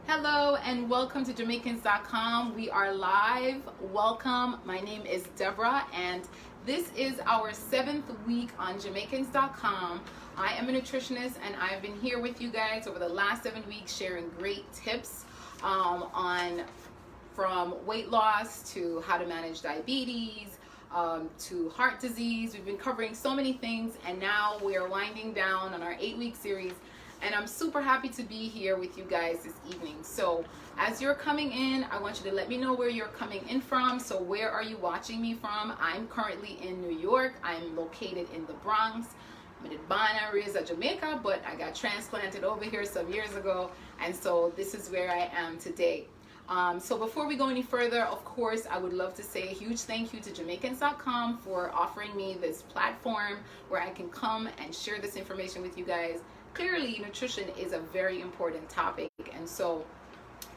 Hello and welcome to Jamaicans.com. We are live. Welcome. My name is Deborah and this is our 7th week on Jamaicans.com. I am a nutritionist and I've been here with you guys over the last 7 weeks sharing great tips from weight loss to how to manage diabetes, to heart disease. We've been covering so many things and now we are winding down on our 8-week series. And I'm super happy to be here with you guys this evening. So as you're coming in, I want you to let me know where you're coming in from. So where are you watching me from? I'm currently in New York. I'm located in the Bronx. I'm born and raised in Jamaica, but I got transplanted over here some years ago. And so this is where I am today. So before we go any further, of course, I would love to say a huge thank you to Jamaicans.com for offering me this platform where I can come and share this information with you guys. Clearly, nutrition is a very important topic, and so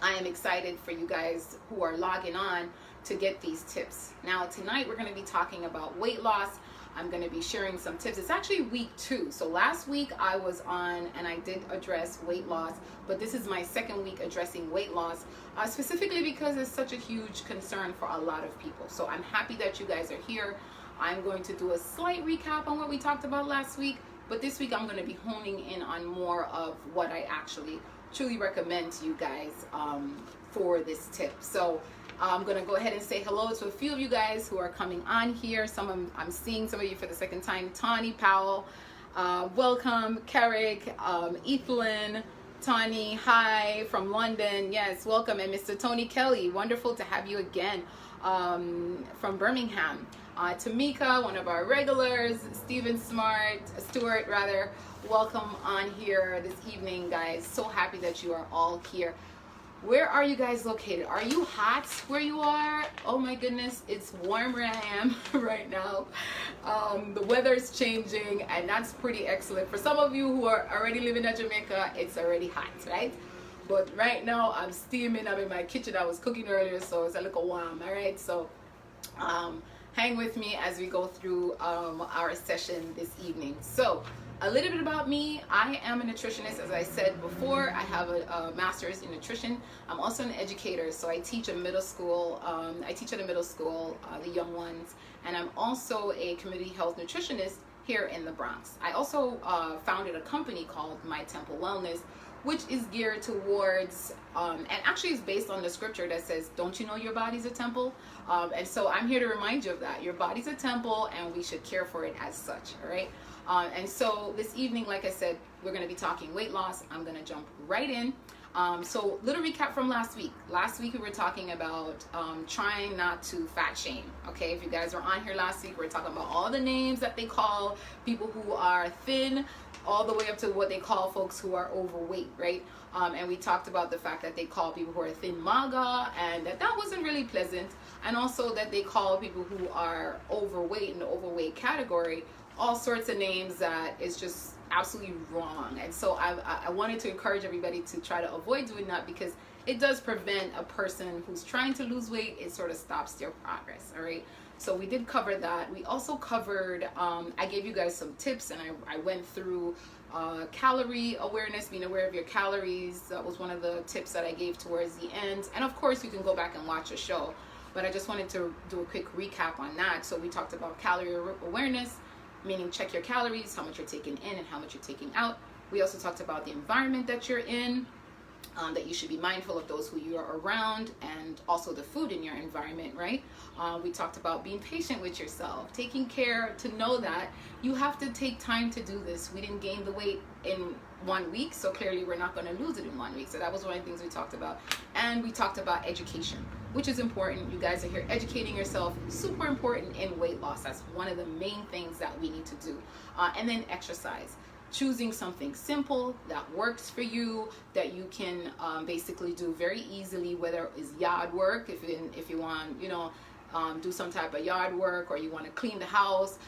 I am excited for you guys who are logging on to get these tips. Now, tonight we're going to be talking about weight loss. I'm going to be sharing some tips. It's actually week 2. So last week I was on and I did address weight loss, but this is my 2nd week addressing weight loss, specifically because it's such a huge concern for a lot of people. So I'm happy that you guys are here. I'm going to do a slight recap on what we talked about last week. But this week I'm going to be honing in on more of what I actually truly recommend to you guys for this tip. So I'm going to go ahead and say hello to a few of you guys who are coming on here. I'm seeing some of you for the 2nd time. Tawny Powell, welcome. Carrick, Ethelyn, Tawny, hi from London. Yes, welcome. And Mr. Tony Kelly, wonderful to have you again from Birmingham. Tamika, one of our regulars, Stuart, welcome on here this evening, guys. So happy that you are all here. Where are you guys located? Are you hot where you are? Oh my goodness, it's warm where I am right now. The weather's changing and that's pretty excellent. For some of you who are already living in Jamaica, it's already hot, right? But right now I'm steaming. I'm in my kitchen. I was cooking earlier, so it's a little warm, all right? So hang with me as we go through our session this evening. So a little bit about me. I am a nutritionist, as I said before. I have a master's in nutrition. I'm also an educator, so I teach a middle school. I teach at a middle school, the young ones, and I'm also a community health nutritionist here in the Bronx. I also founded a company called My Temple Wellness, which is geared towards, and actually is based on the scripture that says, don't you know your body's a temple? And so I'm here to remind you of that. Your body's a temple and we should care for it as such, all right? And so this evening, like I said, we're gonna be talking weight loss. I'm gonna jump right in. So little recap from last week. Last week we were talking about trying not to fat shame, okay? If you guys were on here last week, we were talking about all the names that they call people who are thin, all the way up to what they call folks who are overweight, right? And we talked about the fact that they call people who are thin MAGA and that wasn't really pleasant. And also that they call people who are overweight in the overweight category all sorts of names that is just absolutely wrong. And so I wanted to encourage everybody to try to avoid doing that because it does prevent a person who's trying to lose weight. It sort of stops their progress, all right? So we did cover that. We also covered, I gave you guys some tips and I went through calorie awareness, being aware of your calories. That was one of the tips that I gave towards the end. And of course you can go back and watch a show, but I just wanted to do a quick recap on that. So we talked about calorie awareness, meaning check your calories, how much you're taking in and how much you're taking out. We also talked about the environment that you're in, that you should be mindful of those who you are around and also the food in your environment, right? We talked about being patient with yourself, taking care to know that you have to take time to do this. We didn't gain the weight in 1 week, so clearly we're not going to lose it in 1 week. So that was one of the things we talked about. And we talked about education, which is important. You guys are here educating yourself, super important in weight loss. That's one of the main things that we need to do. And then exercise. Choosing something simple that works for you, that you can basically do very easily, whether it's yard work, if you want, you know, do some type of yard work, or you want to clean the house.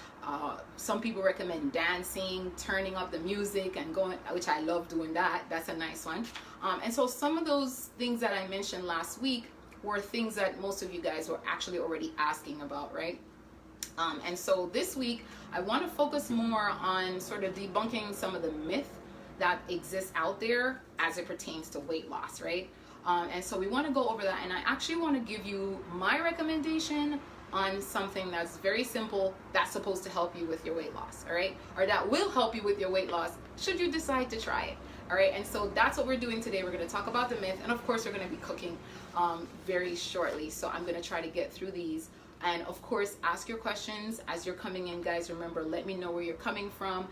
Some people recommend dancing, turning up the music and going, which I love doing that. That's a nice one. And so some of those things that I mentioned last week were things that most of you guys were actually already asking about, right? And so this week, I want to focus more on sort of debunking some of the myth that exists out there as it pertains to weight loss, right? And so we want to go over that, and I actually want to give you my recommendation on something that's very simple that's supposed to help you with your weight loss, all right? Or that will help you with your weight loss should you decide to try it, all right? And so that's what we're doing today. We're going to talk about the myth, and of course we're going to be cooking very shortly. So I'm going to try to get through these, and of course ask your questions as you're coming in, guys. Remember, let me know where you're coming from.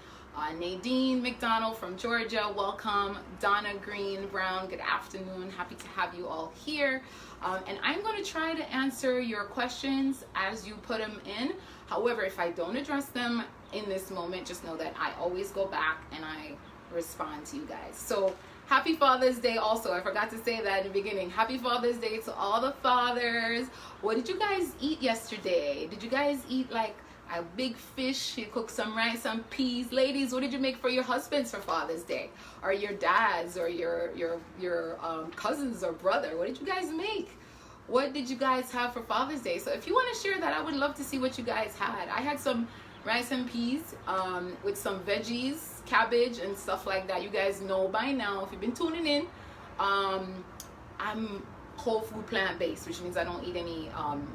Nadine McDonald from Georgia, welcome. Donna Green Brown, good afternoon. Happy to have you all here. And I'm going to try to answer your questions as you put them in. However, if I don't address them in this moment, just know that I always go back and I respond to you guys. So happy Father's Day also. I forgot to say that in the beginning. Happy Father's Day to all the fathers. What did you guys eat yesterday? Did you guys eat like a big fish? You cook some rice, some peas. Ladies, what did you make for your husbands for Father's Day? Or your dads, or your cousins or brother? What did you guys make? What did you guys have for Father's Day? So if you want to share that, I would love to see what you guys had. I had some rice and peas with some veggies, cabbage and stuff like that. You guys know by now, if you've been tuning in, I'm whole food plant-based, which means I don't eat any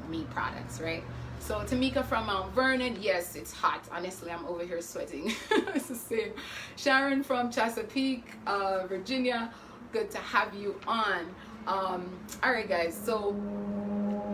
meat products, right? So Tamika from Mount Vernon, yes, it's hot. Honestly, I'm over here sweating. It's the same. Sharon from Chesapeake, Virginia, good to have you on. All right, guys. So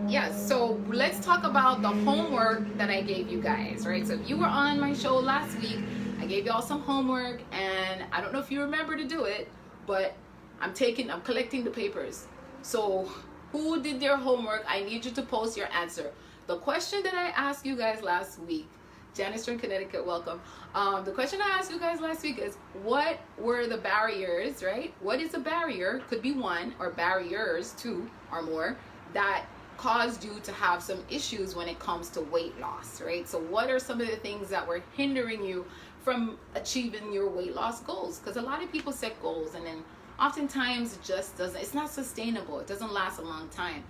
yeah, so let's talk about the homework that I gave you guys, right? So if you were on my show last week, I gave y'all some homework, and I don't know if you remember to do it, but I'm collecting the papers. So who did their homework? I need you to post your answer. The question that I asked you guys last week, Janice from Connecticut, welcome. The question I asked you guys last week is, what were the barriers, right? What is a barrier? Could be one, or barriers, two or more, that caused you to have some issues when it comes to weight loss, right? So what are some of the things that were hindering you from achieving your weight loss goals? Because a lot of people set goals, and then oftentimes it just doesn't, it's not sustainable. It doesn't last a long time.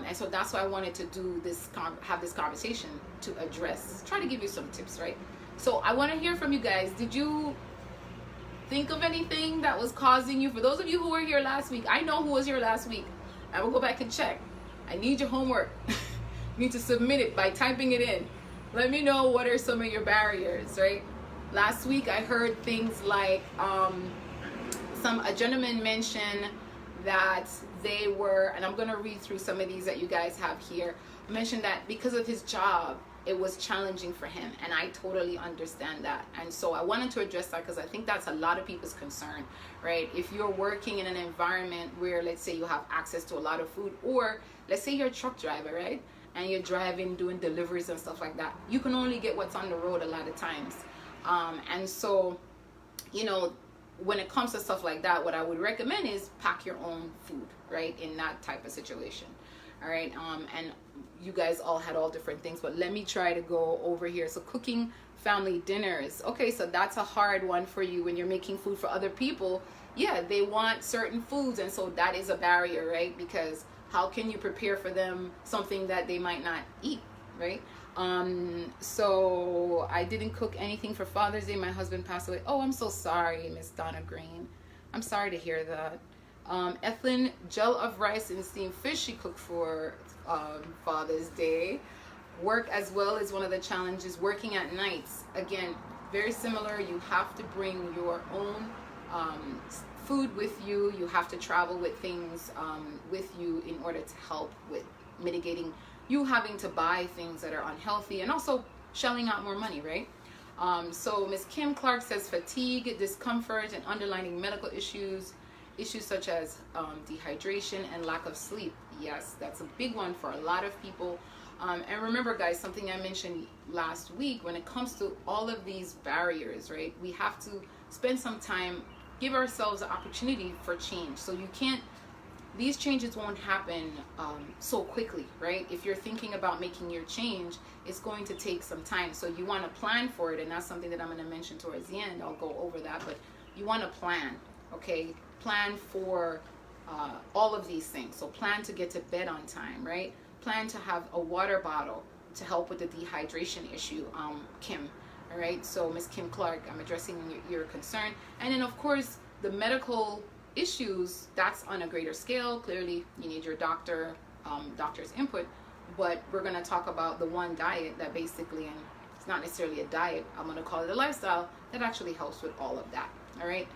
And so that's why I wanted to do this, have this conversation to address, try to give you some tips, right? So I want to hear from you guys. Did you think of anything that was causing you? For those of you who were here last week, I know who was here last week. I will go back and check. I need your homework. You need to submit it by typing it in. Let me know what are some of your barriers, right? Last week I heard things like a gentleman mentioned that they were, and I'm going to read through some of these that you guys have here, mentioned that because of his job, it was challenging for him, and I totally understand that. And so I wanted to address that because I think that's a lot of people's concern, right? If you're working in an environment where, let's say, you have access to a lot of food, or let's say you're a truck driver, right? And you're driving, doing deliveries and stuff like that, you can only get what's on the road a lot of times. And so, you know, when it comes to stuff like that, what I would recommend is pack your own food, right? In that type of situation, all right? And you guys all had all different things, but let me try to go over here. So cooking family dinners. Okay, so that's a hard one for you when you're making food for other people. Yeah, they want certain foods, and so that is a barrier, right? Because how can you prepare for them something that they might not eat, right? So I didn't cook anything for Father's Day. My husband passed away. Oh, I'm so sorry, Miss Donna Green. I'm sorry to hear that. Ethlyn, gel of rice and steamed fish she cooked for Father's Day. Work as well is one of the challenges. Working at nights, again, very similar. You have to bring your own food with you. You have to travel with things with you in order to help with mitigating you having to buy things that are unhealthy, and also shelling out more money, right? So Ms. Kim Clark says fatigue, discomfort, and underlying medical issues such as dehydration and lack of sleep. Yes, that's a big one for a lot of people. And remember, guys, something I mentioned last week, when it comes to all of these barriers, right? We have to spend some time, give ourselves an opportunity for change. So you can't, these changes won't happen so quickly, right? If you're thinking about making your change, it's going to take some time. So you want to plan for it, and that's something that I'm going to mention towards the end. I'll go over that, but you want to plan, okay? Plan for all of these things. So plan to get to bed on time, right? Plan to have a water bottle to help with the dehydration issue, Kim. All right, so Miss Kim Clark, I'm addressing your concern. And then, of course, the medical issues, that's on a greater scale. Clearly, you need your doctor's input. But we're going to talk about the one diet that basically, and it's not necessarily a diet, I'm going to call it a lifestyle, that actually helps with all of that. All right.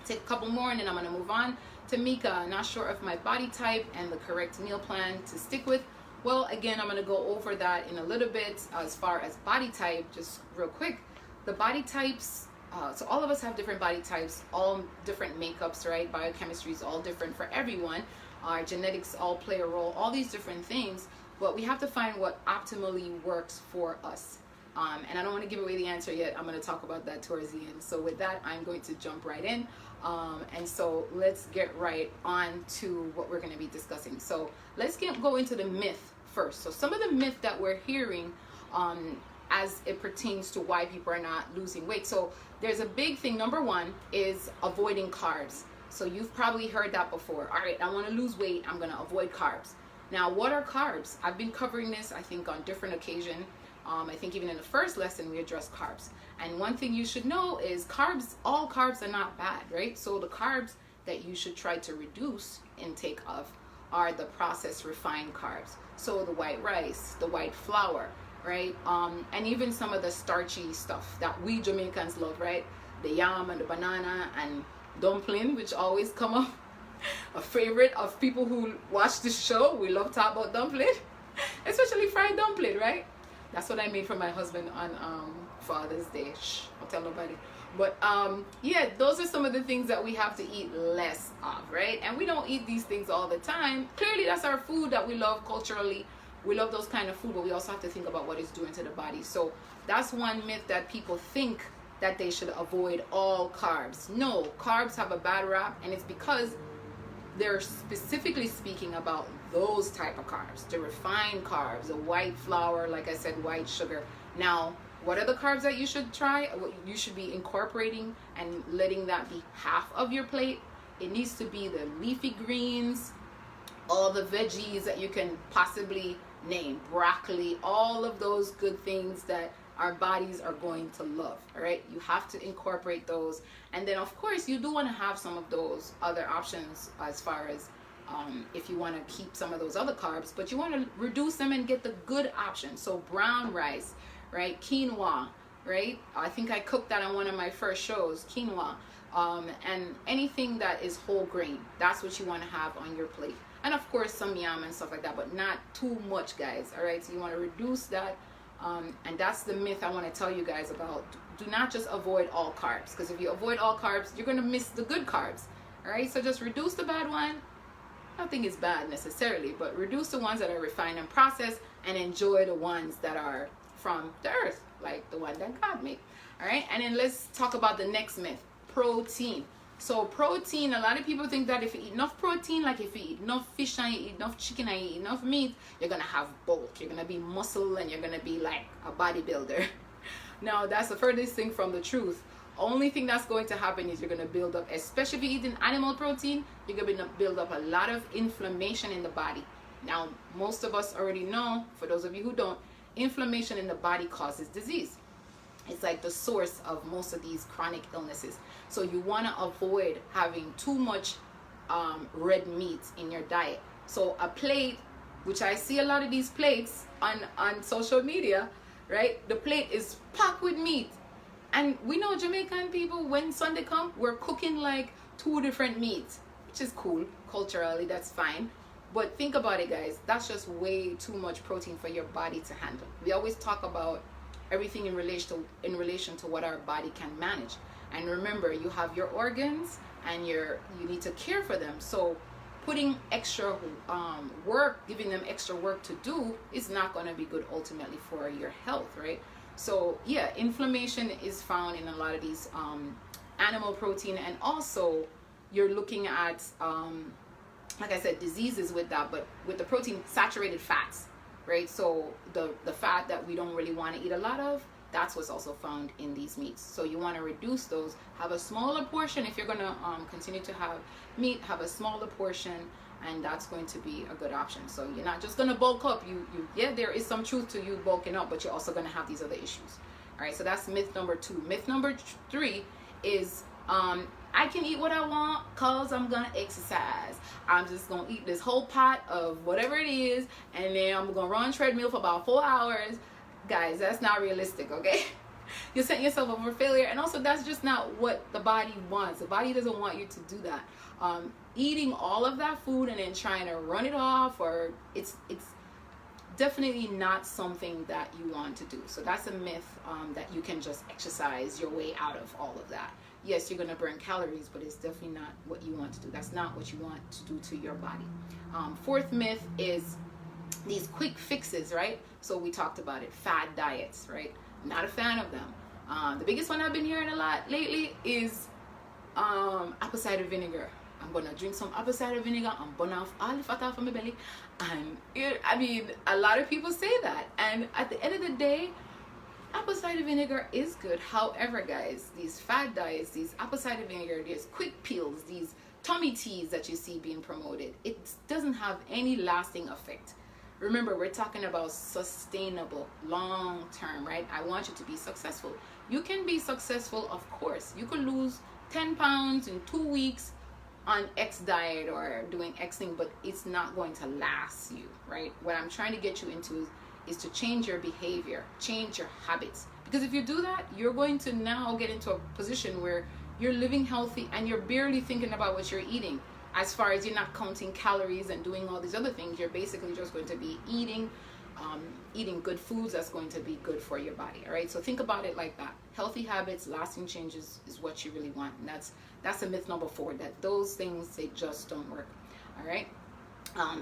Take a couple more and then I'm going to move on to Mika. Not sure of my body type and the correct meal plan to stick with. Well, again, I'm going to go over that in a little bit. As far as body type, just real quick, the body types, so all of us have different body types, all different makeups, right? Biochemistry is all different for everyone. Our genetics all play a role, all these different things, but we have to find what optimally works for us. And I don't want to give away the answer yet. I'm going to talk about that towards the end. So with that, I'm going to jump right in. And so let's get right on to what we're going to be discussing. So let's go into the myth first. So some of the myth that we're hearing as it pertains to why people are not losing weight. So there's a big thing. Number one is avoiding carbs. So you've probably heard that before. All right, I want to lose weight. I'm going to avoid carbs. Now, what are carbs? I've been covering this, I think, on different occasions. I think even in the first lesson, we addressed carbs. And one thing you should know is carbs, all carbs are not bad, right? So the carbs that you should try to reduce intake of are the processed refined carbs. So the white rice, the white flour, right? And even some of the starchy stuff that we Jamaicans love, right? The yam and the banana and dumpling, which always come up. A favorite of people who watch this show. We love to talk about dumpling, especially fried dumpling, right? That's what I made for my husband on Father's Day. Shh, don't tell nobody. But yeah, those are some of the things that we have to eat less of, right? And we don't eat these things all the time. Clearly, that's our food that we love culturally. We love those kind of food, but we also have to think about what it's doing to the body. So that's one myth that people think, that they should avoid all carbs. No, carbs have a bad rap, and it's because they're specifically speaking about those type of carbs, the refined carbs, the white flour, like I said, white sugar. Now, what are the carbs that you should try? What you should be incorporating and letting that be half of your plate. It needs to be the leafy greens, all the veggies that you can possibly name, broccoli, all of those good things that our bodies are going to love. All right, you have to incorporate those. And then of course you do want to have some of those other options as far as if you want to keep some of those other carbs, but you want to reduce them and get the good options. So brown rice, right? Quinoa, right? I think I cooked that on one of my first shows, quinoa. And anything that is whole grain, that's what you want to have on your plate. And of course some yam and stuff like that, but not too much, guys. All right, so you want to reduce that. And that's the myth I want to tell you guys about. Do not just avoid all carbs, because if you avoid all carbs, you're going to miss the good carbs. All right, so just reduce the bad one. Nothing is bad necessarily, but reduce the ones that are refined and processed, and enjoy the ones that are from the earth, like the one that God made. All right, and then let's talk about the next myth, protein. So protein, a lot of people think that if you eat enough protein, like if you eat enough fish and you eat enough chicken and you eat enough meat, you're gonna have bulk, you're gonna be muscle, and you're gonna be like a bodybuilder. Now that's the furthest thing from the truth. Only thing that's going to happen is you're gonna build up, especially if you're eating animal protein, you're gonna build up a lot of inflammation in the body. Now most of us already know, for those of you who don't, inflammation in the body causes disease. It's like the source of most of these chronic illnesses. So you want to avoid having too much red meat in your diet. So a plate, which I see a lot of these plates on social media, right? The plate is packed with meat. And we know Jamaican people, when Sunday come, we're cooking like 2 different meats, which is cool. Culturally, that's fine. But think about it, guys. That's just way too much protein for your body to handle. We always talk about everything in relation to what our body can manage. And remember, you have your organs and you need to care for them. So putting extra work, giving them extra work to do is not going to be good ultimately for your health, right? So yeah, inflammation is found in a lot of these animal protein, and also you're looking at like I said, diseases with that, but with the protein, saturated fats, right? So the fat that we don't really want to eat a lot of, that's what's also found in these meats. So you want to reduce those. Have a smaller portion. If you're going to continue to have meat, have a smaller portion, and that's going to be a good option. So you're not just going to bulk up. Yeah, there is some truth to you bulking up, but you're also going to have these other issues. All right, so that's myth number 2. Myth number 3 is I can eat what I want because I'm going to exercise. I'm just going to eat this whole pot of whatever it is, and then I'm going to run treadmill for about 4 hours. Guys, that's not realistic, okay? You're setting yourself up for failure, and also that's just not what the body wants. The body doesn't want you to do that. Eating all of that food and then trying to run it off, or it's definitely not something that you want to do. So that's a myth, that you can just exercise your way out of all of that. Yes, you're going to burn calories, but it's definitely not what you want to do. That's not what you want to do to your body. Fourth myth is these quick fixes, right? So we talked about it, fad diets, right? Not a fan of them. The biggest one I've been hearing a lot lately is apple cider vinegar. I'm gonna drink some apple cider vinegar and burn off all the fat off of my belly. And I mean, a lot of people say that, and at the end of the day, apple cider vinegar is good. However, guys, these fad diets, these apple cider vinegar, these quick peels, these tummy teas that you see being promoted, it doesn't have any lasting effect. Remember, we're talking about sustainable, long term, right? I want you to be successful. You can be successful, of course. You could lose 10 pounds in 2 weeks on X diet or doing X thing, but it's not going to last you, right? What I'm trying to get you into is to change your behavior, change your habits. Because if you do that, you're going to now get into a position where you're living healthy and you're barely thinking about what you're eating. As far as you're not counting calories and doing all these other things, you're basically just going to be eating good foods that's going to be good for your body. All right, so think about it like that. Healthy habits, lasting changes is what you really want, and that's a myth number 4, that those things, they just don't work. All right,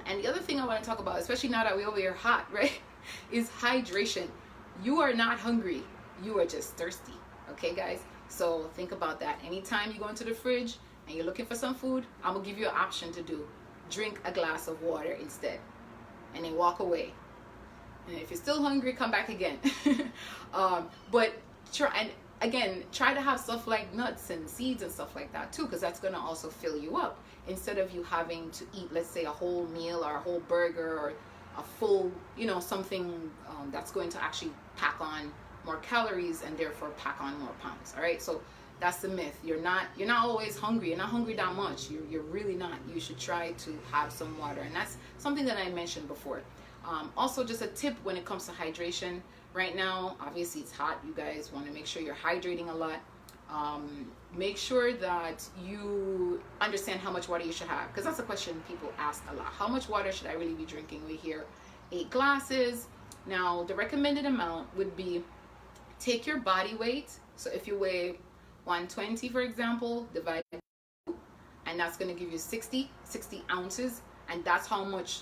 and the other thing I want to talk about, especially now that we're over here hot, right, is hydration. You are not hungry, you are just thirsty. Okay, guys, so think about that. Anytime you go into the fridge and you're looking for some food, I'm gonna give you an option to do. Drink a glass of water instead, and then walk away. And if you're still hungry, come back again. But try to have stuff like nuts and seeds and stuff like that too, because that's gonna also fill you up. Instead of you having to eat, let's say, a whole meal or a whole burger or a full, something that's going to actually pack on more calories and therefore pack on more pounds. All right, so that's the myth. You're not always hungry. You're not hungry that much. You're really not. You should try to have some water, and that's something that I mentioned before. Also, just a tip when it comes to hydration. Right now, obviously it's hot. You guys want to make sure you're hydrating a lot. Make sure that you understand how much water you should have, because that's a question people ask a lot. How much water should I really be drinking? We hear 8 glasses. Now, the recommended amount would be, take your body weight. So if you weigh 120, for example, divide by 2, and that's going to give you 60 ounces, and that's how much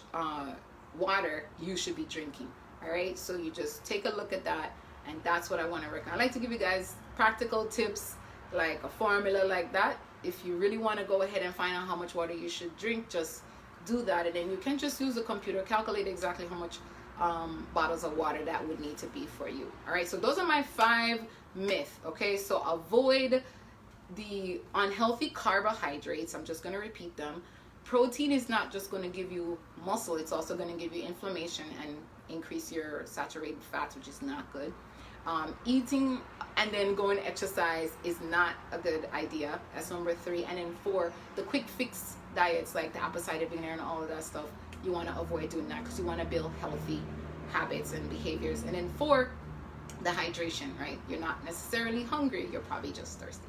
water you should be drinking. All right, so you just take a look at that, and that's what I want to recommend. I like to give you guys practical tips, like a formula like that. If you really want to go ahead and find out how much water you should drink, just do that, and then you can just use the computer, calculate exactly how much bottles of water that would need to be for you. All right, so those are my 5 myths. Okay, so avoid the unhealthy carbohydrates. I'm just going to repeat them. Protein is not just going to give you muscle, it's also going to give you inflammation and increase your saturated fats, which is not good. Eating and then going to exercise is not a good idea. That's number 3. And then 4, the quick fix diets like the apple cider vinegar and all of that stuff, you want to avoid doing that because you want to build healthy habits and behaviors. And then 4, the hydration, right? You're not necessarily hungry, you're probably just thirsty.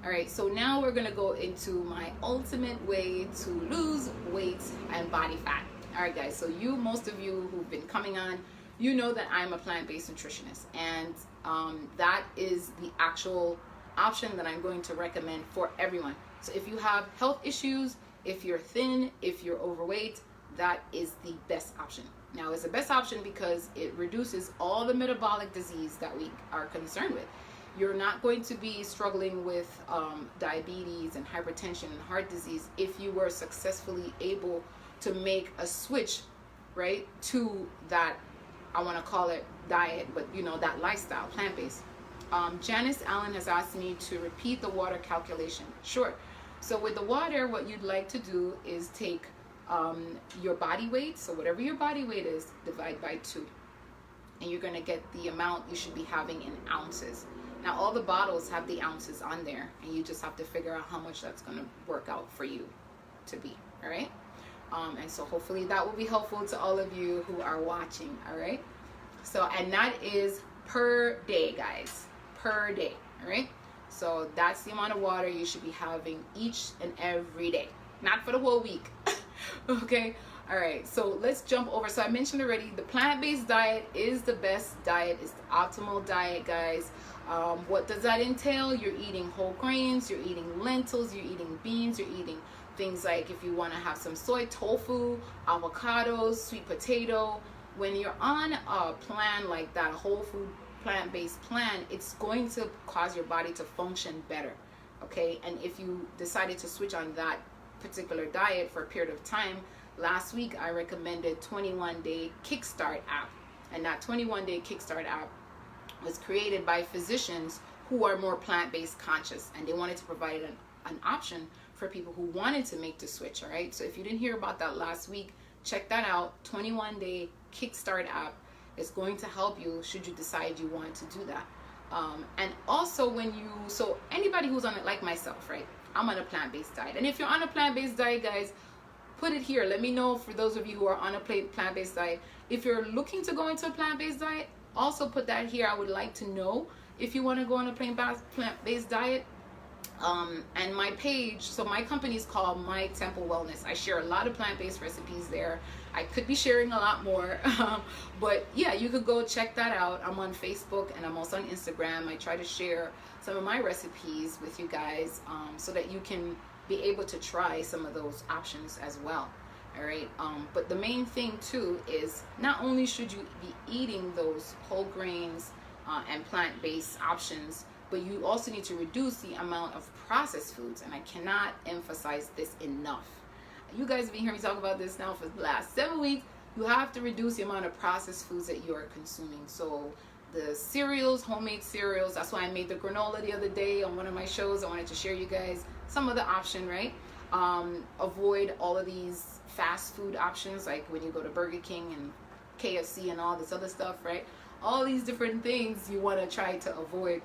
All right, so now we're gonna go into my ultimate way to lose weight and body fat. All right, guys, so most of you who've been coming on, you know that I'm a plant-based nutritionist, and that is the actual option that I'm going to recommend for everyone. So if you have health issues, if you're thin, if you're overweight, that is the best option. Now, it's the best option because it reduces all the metabolic disease that we are concerned with. You're not going to be struggling with diabetes and hypertension and heart disease if you were successfully able to make a switch, right, to that, I want to call it diet, but that lifestyle, plant-based. Janice Allen has asked me to repeat the water calculation. Sure. So with the water, what you'd like to do is take your body weight, so whatever your body weight is, divide by 2. And you're going to get the amount you should be having in ounces. Now all the bottles have the ounces on there, and you just have to figure out how much that's going to work out for you to be. All right. And so hopefully that will be helpful to all of you who are watching. All right. So, and that is per day, guys, per day. All right. So that's the amount of water you should be having each and every day, not for the whole week. Okay. All right. So let's jump over. So I mentioned already, the plant-based diet is the best diet. It's the optimal diet, guys. What does that entail? You're eating whole grains, you're eating lentils, you're eating beans, you're eating things like, if you want to have some soy, tofu, avocados, sweet potato. When you're on a plan like that, a whole food plant-based plan, it's going to cause your body to function better. Okay. And if you decided to switch on that particular diet for a period of time, last week I recommended 21-day Kickstart app. And that 21-day Kickstart app was created by physicians who are more plant-based conscious, and they wanted to provide an option for people who wanted to make the switch. All right. So if you didn't hear about that last week, check that out. 21-day Kickstart app is going to help you should you decide you want to do that. And also so anybody who's on it, like myself, right? I'm on a plant-based diet. And if you're on a plant-based diet, guys, put it here. Let me know, for those of you who are on a plant-based diet. If you're looking to go into a plant-based diet, also put that here. I would like to know if you want to go on a plant-based diet. And my page, so my company is called My Temple Wellness. I share a lot of plant-based recipes there. I could be sharing a lot more, but yeah, you could go check that out. I'm on Facebook and I'm also on Instagram. I try to share some of my recipes with you guys, so that you can be able to try some of those options as well. All right. But the main thing too is, not only should you be eating those whole grains and plant-based options, but you also need to reduce the amount of processed foods. And I cannot emphasize this enough. You guys have been hearing me talk about this now for the last 7 weeks. You have to reduce the amount of processed foods that you are consuming. So the cereals, homemade cereals, that's why I made the granola the other day on one of my shows. I wanted to share you guys some of the option, right? Avoid all of these fast food options, like when you go to Burger King and KFC and all this other stuff, right? All these different things you want to try to avoid,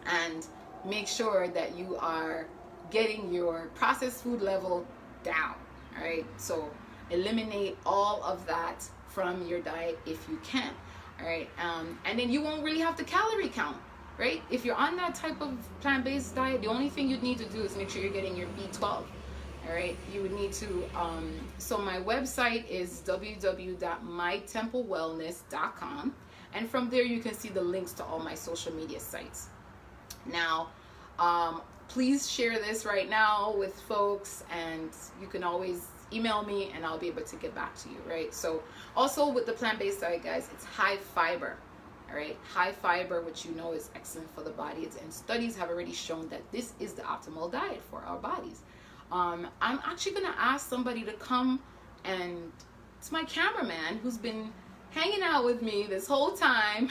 and make sure that you are getting your processed food level down. All right. So eliminate all of that from your diet if you can. All right. And then you won't really have to calorie count, right? If you're on that type of plant-based diet, the only thing you'd need to do is make sure you're getting your B12. All right. You would need to, so my website is www.mytemplewellness.com. And from there, you can see the links to all my social media sites. Now, please share this right now with folks, and you can always email me and I'll be able to get back to you, right? So also with the plant-based diet, guys, it's high fiber. All right, high fiber, which you know is excellent for the body. And studies have already shown that this is the optimal diet for our bodies. I'm actually going to ask somebody to come, and it's my cameraman who's been hanging out with me this whole time.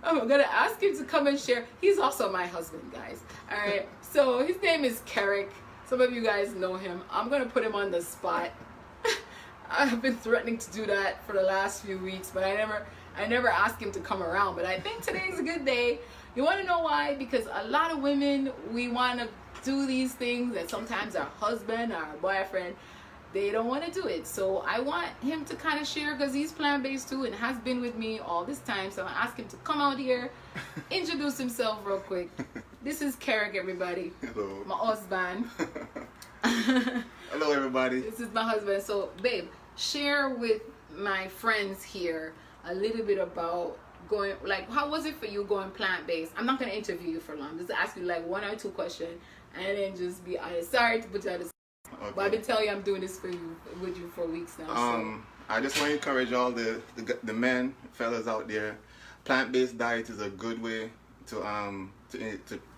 I'm going to ask him to come and share. He's also my husband, guys. All right. So his name is Carrick. Some of you guys know him. I'm going to put him on the spot. I've been threatening to do that for the last few weeks, but I never asked him to come around. But I think today's a good day. You want to know why? Because a lot of women, we want to do these things, and sometimes our husband, our boyfriend, they don't want to do it. So I want him to kind of share, because he's plant-based too and has been with me all this time. So I ask him to come out here, introduce himself real quick. This is Carrick, everybody. Hello. My husband. Hello, everybody. This is my husband. So, babe, share with my friends here a little bit about going, like, how was it for you going plant-based? I'm not going to interview you for long. Just ask you like 1 or 2 questions and then just be honest. Sorry to put you on the spot. Okay. But I've been telling you I'm doing this with you for weeks now. So. I just want to encourage all the men, fellas out there. Plant-based diet is a good way to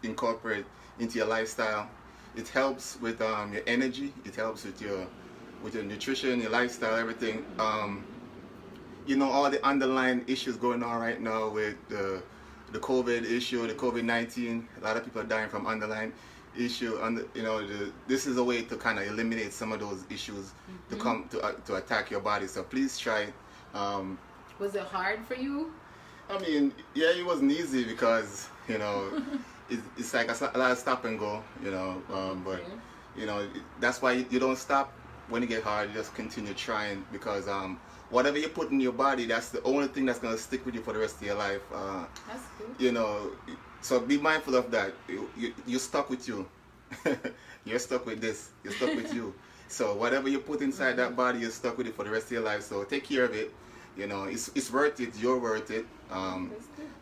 incorporate into your lifestyle. It helps with your energy. It helps with your nutrition, your lifestyle, everything. You know, all the underlying issues going on right now with the COVID issue, the COVID-19. A lot of people are dying from underlying issue. You know, this is a way to kind of eliminate some of those issues to come to attack your body. So please try it. Was it hard for you? I mean, yeah, it wasn't easy because, you know, it's like a lot of stop and go, you know, but, you know, that's why you don't stop when you get hard. You just continue trying because whatever you put in your body, that's the only thing that's going to stick with you for the rest of your life. That's good. You know, so be mindful of that. You're stuck with you. You're stuck with this. You're stuck with you. So whatever you put inside that body, you're stuck with it for the rest of your life. So take care of it. You know, it's worth it. You're worth it.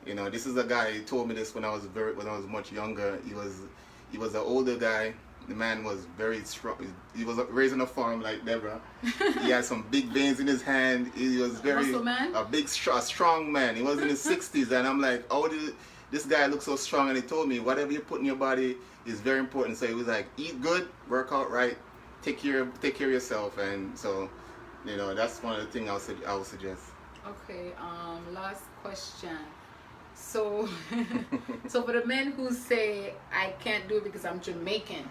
You know, this is a guy. He told me this when I was much younger. He was an older guy. The man was very strong. He was raised on a farm like Deborah. He had some big veins in his hand. He was a strong man. He was in his 60s, and I'm like, oh, this guy looks so strong. And he told me, whatever you put in your body is very important. So he was like, eat good, work out right, take care of yourself. And so, you know, that's one of the things I would suggest. Okay. Last question. So, so for the men who say I can't do it because I'm Jamaican,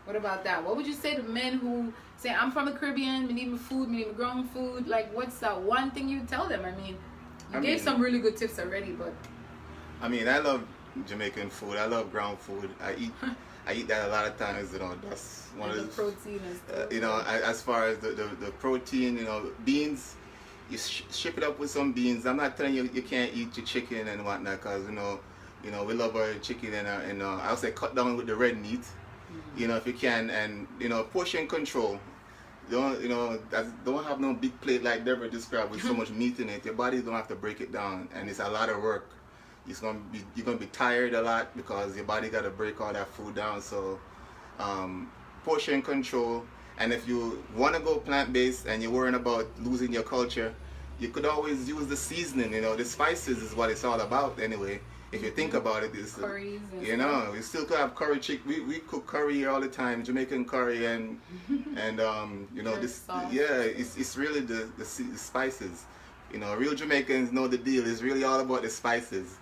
what about that? What would you say to men who say I'm from the Caribbean, we need my food, we need my grown food? Like, what's that one thing you tell them? I mean, you gave some really good tips already, but I mean, I love Jamaican food. I love ground food. I eat that a lot of times. You know, that's one of the protein and stuff. You know, as far as the protein, you know, beans. You ship it up with some beans. I'm not telling you you can't eat your chicken and whatnot, because you know we love our chicken and I would say cut down with the red meat. You know, if you can, and you know, portion control. Don't have no big plate like Deborah described with so much meat in it. Your body don't have to break it down, and it's a lot of work. You're gonna be tired a lot because your body got to break all that food down. So portion control. And if you want to go plant-based and you're worrying about losing your culture, you could always use the seasoning. You know, the spices is what it's all about anyway. If you think about it, it's, you know, we still could have curry chicken. We cook curry here all the time, Jamaican curry, and you know, this, yeah, it's really the spices. You know, real Jamaicans know the deal. It's really all about the spices.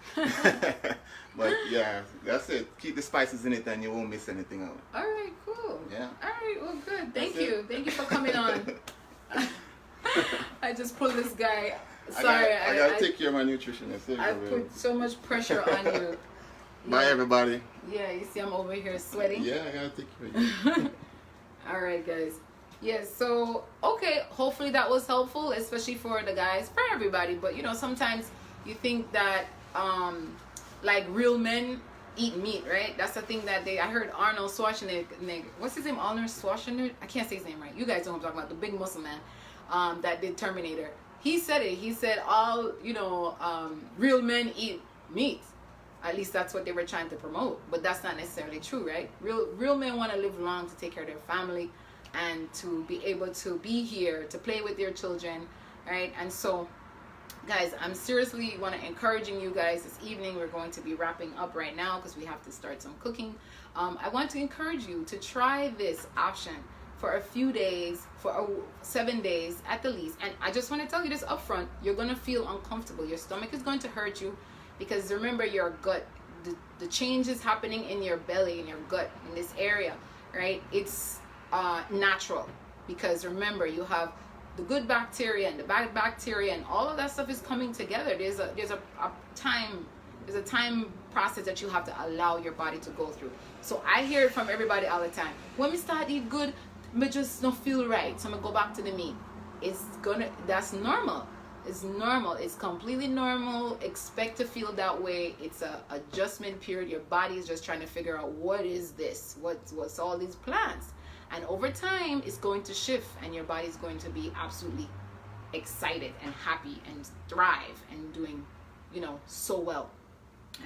But yeah, that's it. Keep the spices in it and you won't miss anything out. All right, cool. Yeah. All right, well, good. Thank you. Thank you for coming on. I just pulled this guy. Sorry. I gotta take care of my nutritionist. I put so much pressure on you. Bye, everybody. Yeah, you see I'm over here sweating. Yeah, I gotta take care of you. All right, guys. Yeah, so, okay, hopefully that was helpful, especially for the guys, for everybody. But, you know, sometimes you think that, like, real men eat meat, right? That's the thing that I heard Arnold Schwarzenegger, what's his name, Arnold Schwarzenegger? I can't say his name right. You guys know what I'm talking about, the big muscle man that did Terminator. He said it. He said all, you know, real men eat meat. At least that's what they were trying to promote. But that's not necessarily true, right? Real men want to live long, to take care of their family, and to be able to be here, to play with their children, right? And so, guys, I'm seriously want to encouraging you guys this evening. We're going to be wrapping up right now because we have to start some cooking. I want to encourage you to try this option for a few days, for 7 days at the least. And I just want to tell you this up front. You're going to feel uncomfortable. Your stomach is going to hurt you because remember, your gut, the change is happening in your belly, in your gut, in this area, right? It's natural, because remember, you have the good bacteria and the bad bacteria, and all of that stuff is coming together. There's a time process that you have to allow your body to go through. So I hear it from everybody all the time. When we start eat good, we just don't feel right, so I'm gonna go back to the meat. That's normal. It's normal. It's completely normal. Expect to feel that way. It's a adjustment period. Your body is just trying to figure out, what is this? What's all these plants? And over time, it's going to shift, and your body is going to be absolutely excited and happy and thrive and doing, you know, so well.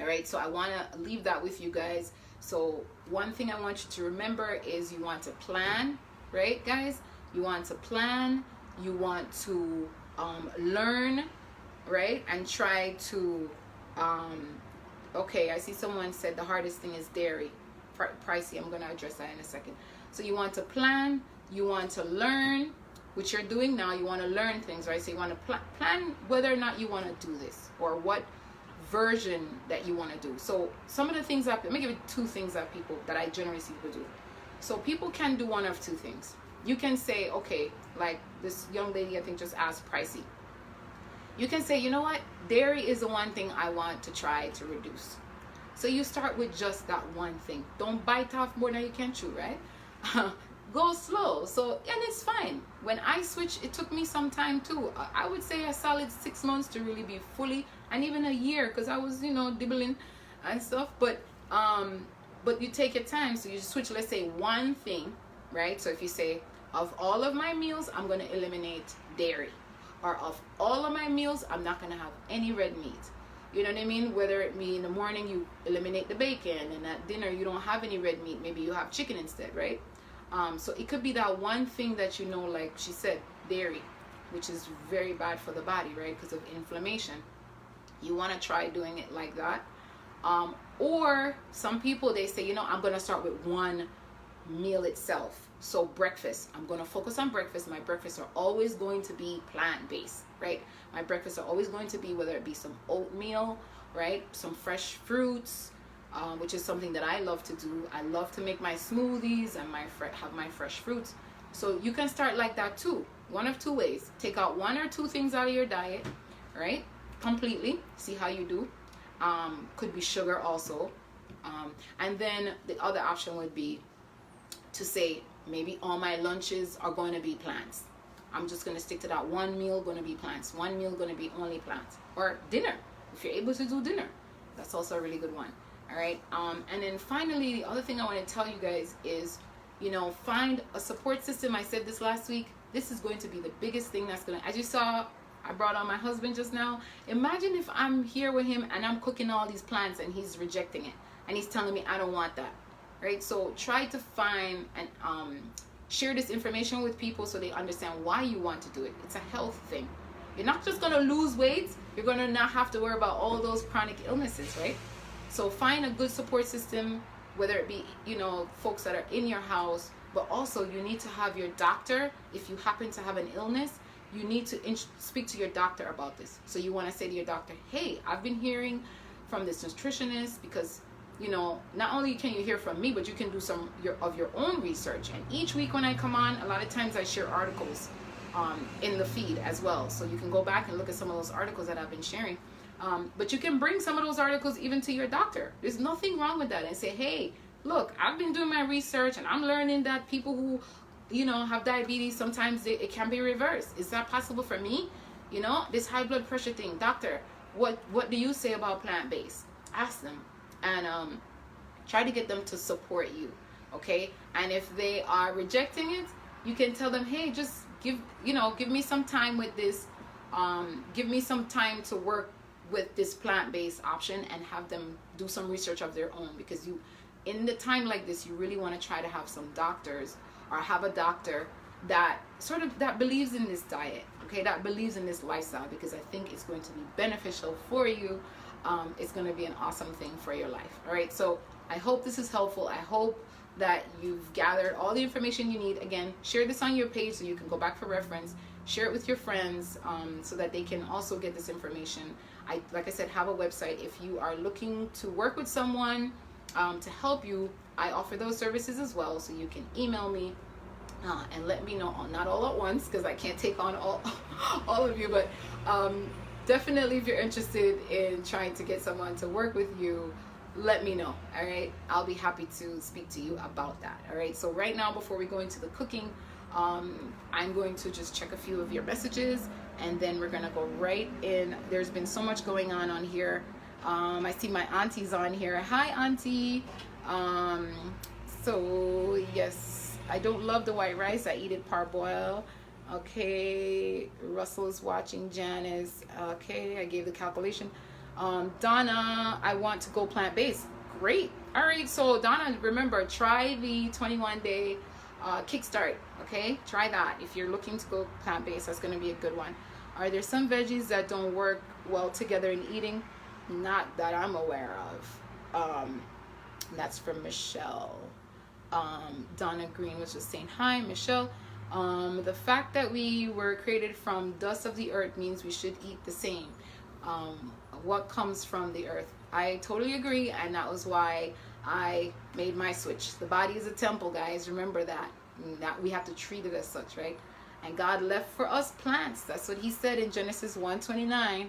All right, so I want to leave that with you guys. So one thing I want you to remember is you want to plan, right, guys? You want to plan. You want to learn, right? And try to, okay, I see someone said the hardest thing is dairy. Pricey, I'm going to address that in a second. So you want to plan, you want to learn, which you're doing now. You want to learn things, right? So you want to plan whether or not you want to do this, or what version that you want to do. So some of the things let me give you 2 things that I generally see people do. So people can do one of 2 things. You can say, okay, like this young lady I think just asked Pricey, You can say, you know what, dairy is the one thing I want to try to reduce. So you start with just that one thing. Don't bite off more than you can chew, right? Go slow. So, and it's fine. When I switched, it took me some time too. I would say a solid 6 months to really be fully, and even a year, because I was, dibbling and stuff. But you take your time. So you switch, let's say, one thing, right? So if you say, of all of my meals, I'm going to eliminate dairy. Or of all of my meals, I'm not going to have any red meat. You know what I mean? Whether it be in the morning, you eliminate the bacon, and at dinner, you don't have any red meat. Maybe you have chicken instead, right? So it could be that one thing that like she said, dairy, which is very bad for the body, right? Because of inflammation. You want to try doing it like that. Or some people, they say, I'm going to start with one meal itself. So breakfast, I'm going to focus on breakfast. My breakfasts are always going to be plant-based, right? My breakfasts are always going to be, whether it be some oatmeal, right? Some fresh fruits, which is something that I love to do. I love to make my smoothies and have my fresh fruits. So you can start like that too. One of two ways. Take out one or two things out of your diet, right? Completely. See how you do. Could be sugar also. And then the other option would be to say, maybe all my lunches are going to be plants. I'm just going to stick to that. One meal going to be plants. One meal going to be only plants. Or dinner. If you're able to do dinner, that's also a really good one. All right. And then finally, the other thing I want to tell you guys is, find a support system. I said this last week. This is going to be the biggest thing that's going to, as you saw, I brought on my husband just now. Imagine if I'm here with him and I'm cooking all these plants and he's rejecting it. And he's telling me, I don't want that. Right? So try to find and share this information with people so they understand why you want to do it. It's a health thing. You're not just going to lose weight. You're going to not have to worry about all those chronic illnesses, right? So find a good support system, whether it be, folks that are in your house, but also you need to have your doctor. If you happen to have an illness, you need to speak to your doctor about this. So you want to say to your doctor, hey, I've been hearing from this nutritionist, because not only can you hear from me, but you can do some of your own research. And each week when I come on, a lot of times I share articles in the feed as well. So you can go back and look at some of those articles that I've been sharing. But you can bring some of those articles even to your doctor. There's nothing wrong with that. And say, hey, look, I've been doing my research and I'm learning that people who, have diabetes, sometimes it can be reversed. Is that possible for me? This high blood pressure thing, doctor, what do you say about plant-based? Ask them. And try to get them to support you, okay? And if they are rejecting it, you can tell them, hey, just give me some time with this. Give me some time to work with this plant-based option, and have them do some research of their own. Because in the time like this, you really want to try to have some doctors, or have a doctor that that believes in this diet, okay? That believes in this lifestyle, because I think it's going to be beneficial for you. It's going to be an awesome thing for your life. All right. So I hope this is helpful. I hope that you've gathered all the information you need. Again, share this on your page so you can go back for reference. Share it with your friends so that they can also get this information. Like I said, have a website. If you are looking to work with someone to help you, I offer those services as well. So you can email me and let me know. Not all at once, because I can't take on all of you, but definitely, if you're interested in trying to get someone to work with you, let me know. All right, I'll be happy to speak to you about that. All right, so right now, before we go into the cooking, I'm going to just check a few of your messages, and then we're gonna go right in. There's been so much going on here. I see my auntie's on here. Hi, auntie. So yes, I don't love the white rice. I eat it parboiled. Okay, Russell is watching. Janice. Okay, I gave the calculation. Donna, I want to go plant-based. Great. All right, so Donna, remember, try the 21-day kickstart. Okay, try that. If you're looking to go plant-based, that's going to be a good one. Are there some veggies that don't work well together in eating? Not that I'm aware of. That's from Michelle. Donna Green was just saying hi, Michelle. The fact that we were created from dust of the earth means we should eat the same. What comes from the earth? I totally agree, and that was why I made my switch. The body is a temple, guys. Remember that we have to treat it as such, right? And God left for us plants. That's what he said in Genesis 1:29.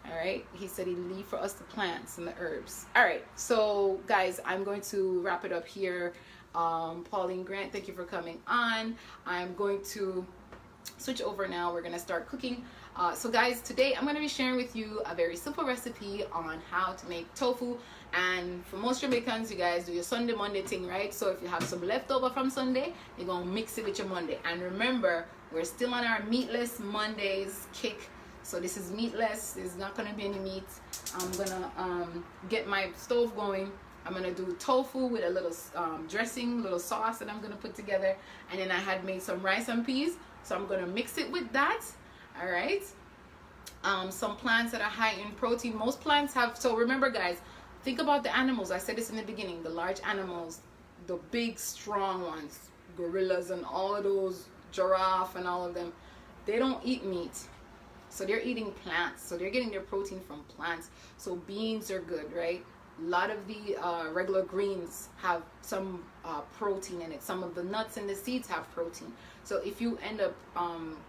All right, he said he'd leave for us the plants and the herbs. All right, so guys, I'm going to wrap it up here. Pauline Grant, thank you for coming on. I'm going to switch over now. We're going to start cooking. So guys, today I'm going to be sharing with you a very simple recipe on how to make tofu. And for most Jamaicans, you guys do your Sunday Monday thing, right? So if you have some leftover from Sunday, you're going to mix it with your Monday. And remember, we're still on our meatless Mondays kick. So this is meatless. There's not going to be any meat. I'm going to get my stove going. I'm going to do tofu with a little dressing, little sauce that I'm going to put together. And then I had made some rice and peas. So I'm going to mix it with that. All right. Some plants that are high in protein. Most plants have. So remember, guys, think about the animals. I said this in the beginning. The large animals, the big, strong ones, gorillas and all of those, giraffe and all of them, they don't eat meat. So they're eating plants. So they're getting their protein from plants. So beans are good, right? A lot of the regular greens have some protein in it. Some of the nuts and the seeds have protein. So if you end up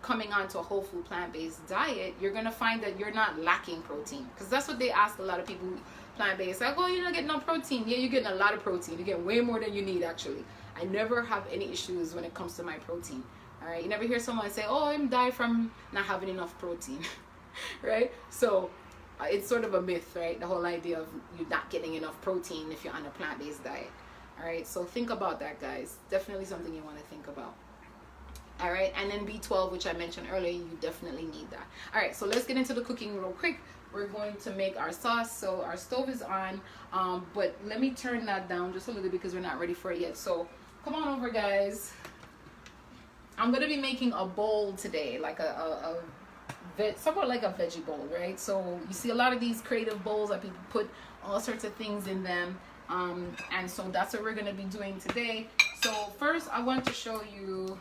coming onto a whole food plant-based diet, you're going to find that you're not lacking protein. Because that's what they ask a lot of people who plant-based. Like, oh, you're not getting no protein. Yeah, you're getting a lot of protein. You get way more than you need, actually. I never have any issues when it comes to my protein. All right, you never hear someone say, oh, I'm dying from not having enough protein, right? So it's sort of a myth, right? The whole idea of you not getting enough protein if you're on a plant-based diet. All right, so think about that, guys. Definitely something you want to think about. All right, and then B12, which I mentioned earlier, you definitely need that. All right, so let's get into the cooking real quick. We're going to make our sauce. So our stove is on, but let me turn that down just a little bit because we're not ready for it yet. So come on over, guys. I'm going to be making a bowl today, like somewhat like a veggie bowl, right? So you see a lot of these creative bowls that people put all sorts of things in them. And so that's what we're going to be doing today. So first I want to show you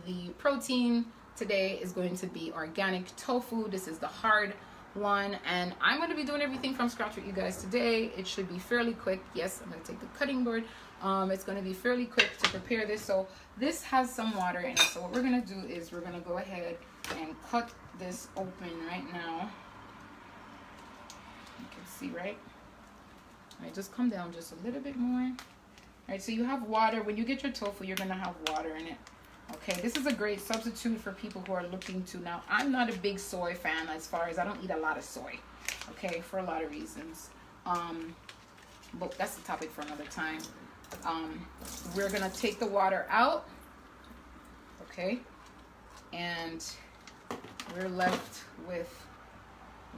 the protein. Today is going to be organic tofu. This is the hard one. And I'm going to be doing everything from scratch with you guys today. It should be fairly quick. Yes, I'm going to take the cutting board. It's going to be fairly quick to prepare this. So this has some water in it. So what we're going to do is we're going to go ahead and cut this open right now. You can see, right? All right, just come down just a little bit more. All right, so you have water. When you get your tofu, you're going to have water in it. Okay, this is a great substitute for people who are looking to. Now, I'm not a big soy fan as far as I don't eat a lot of soy. Okay, for a lot of reasons. But that's the topic for another time. We're gonna take the water out, okay, and we're left with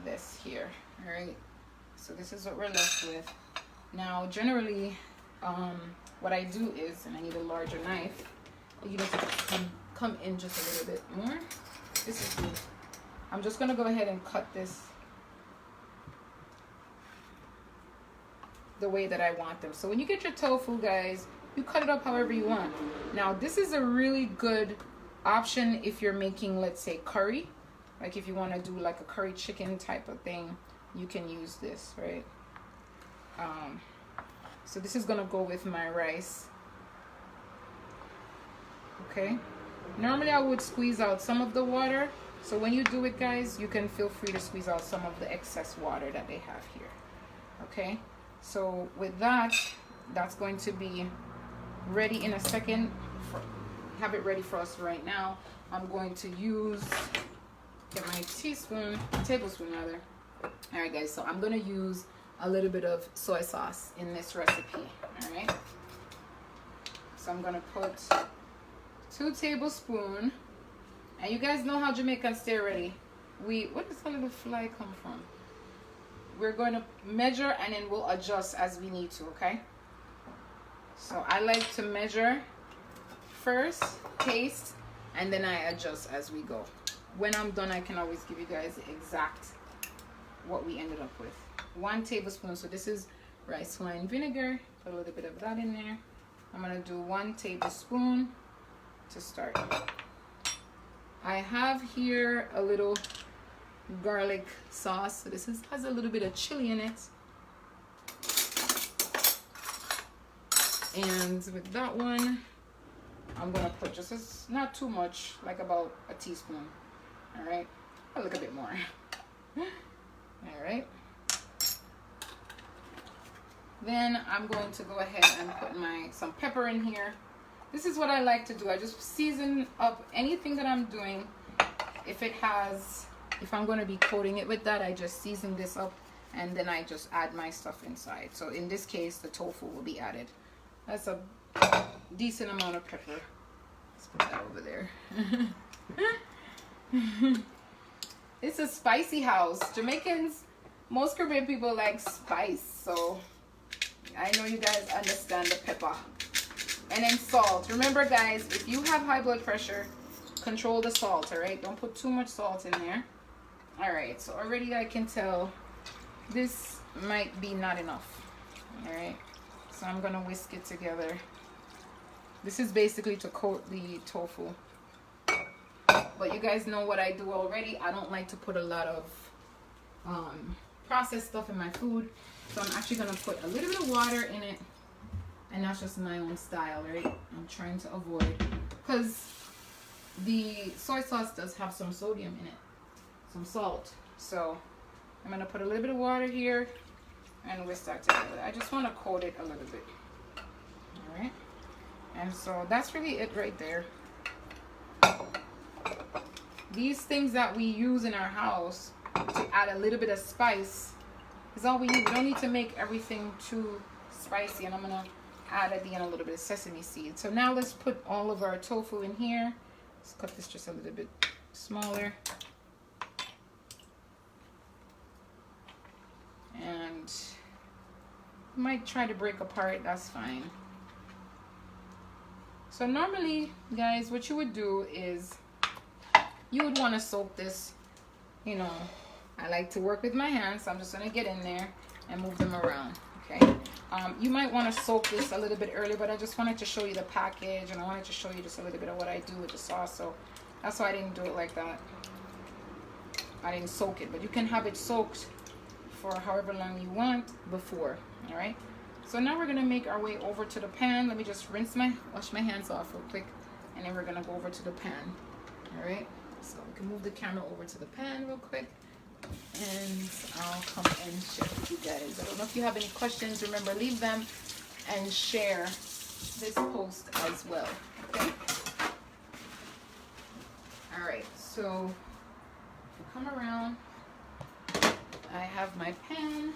this here. All right, so this is what we're left with. Now generally what I do is, and I need a larger knife, you need to come in just a little bit more. This is good. I'm just gonna go ahead and cut this the way that I want them. So when you get your tofu, guys, you cut it up however you want. Now this is a really good option if you're making, let's say, curry. Like if you want to do like a curry chicken type of thing, you can use this, right? So this is gonna go with my rice. Okay, normally I would squeeze out some of the water. So when you do it, guys, you can feel free to squeeze out some of the excess water that they have here. Okay, so with that, that's going to be ready in a second. Have it ready for us right now. I'm going to get my tablespoon rather. All right, guys, so I'm going to use a little bit of soy sauce in this recipe. All right, so I'm going to put 2 tablespoons. And you guys know how Jamaicans stay ready. Where does the little fly come from? We're going to measure and then we'll adjust as we need to, okay? So I like to measure first, taste, and then I adjust as we go. When I'm done, I can always give you guys exact what we ended up with. 1 tablespoon. So this is rice wine vinegar. Put a little bit of that in there. I'm going to do 1 tablespoon to start. I have here a little garlic sauce. So this has a little bit of chili in it. And with that one, I'm gonna put just not too much, like about a teaspoon. All right, a little bit more. All right. Then I'm going to go ahead and put some pepper in here. This is what I like to do. I just season up anything that I'm doing. If I'm going to be coating it with that, I just season this up and then I just add my stuff inside. So in this case, the tofu will be added. That's a decent amount of pepper. Let's put that over there. It's a spicy house. Jamaicans, most Caribbean people like spice, so I know you guys understand the pepper. And then salt. Remember guys, if you have high blood pressure, control the salt, alright? Don't put too much salt in there. Alright, so already I can tell this might be not enough. Alright, so I'm gonna whisk it together. This is basically to coat the tofu. But you guys know what I do already. I don't like to put a lot of processed stuff in my food. So I'm actually gonna put a little bit of water in it. And that's just my own style, right? I'm trying to avoid, because the soy sauce does have some sodium in it, some salt. So I'm gonna put a little bit of water here and whisk that together. I just want to coat it a little bit. All right. And so that's really it right there. These things that we use in our house to add a little bit of spice is all we need. We don't need to make everything too spicy. And I'm gonna add at the end a little bit of sesame seed. So now let's put all of our tofu in here. Let's cut this just a little bit smaller. And you might try to break apart, that's fine. So normally, guys, what you would do is you would want to soak this, you know, I like to work with my hands, so I'm just going to get in there and move them around, okay? You might want to soak this a little bit earlier, but I just wanted to show you the package, and I wanted to show you just a little bit of what I do with the sauce, so that's why I didn't do it like that. I didn't soak it, but you can have it soaked for however long you want before, all right? So now we're gonna make our way over to the pan. Let me just wash my hands off real quick, and then we're gonna go over to the pan, all right? So we can move the camera over to the pan real quick, and I'll come and share with you guys. I don't know if you have any questions. Remember, leave them and share this post as well, okay? All right, so if you come around, I have my pan.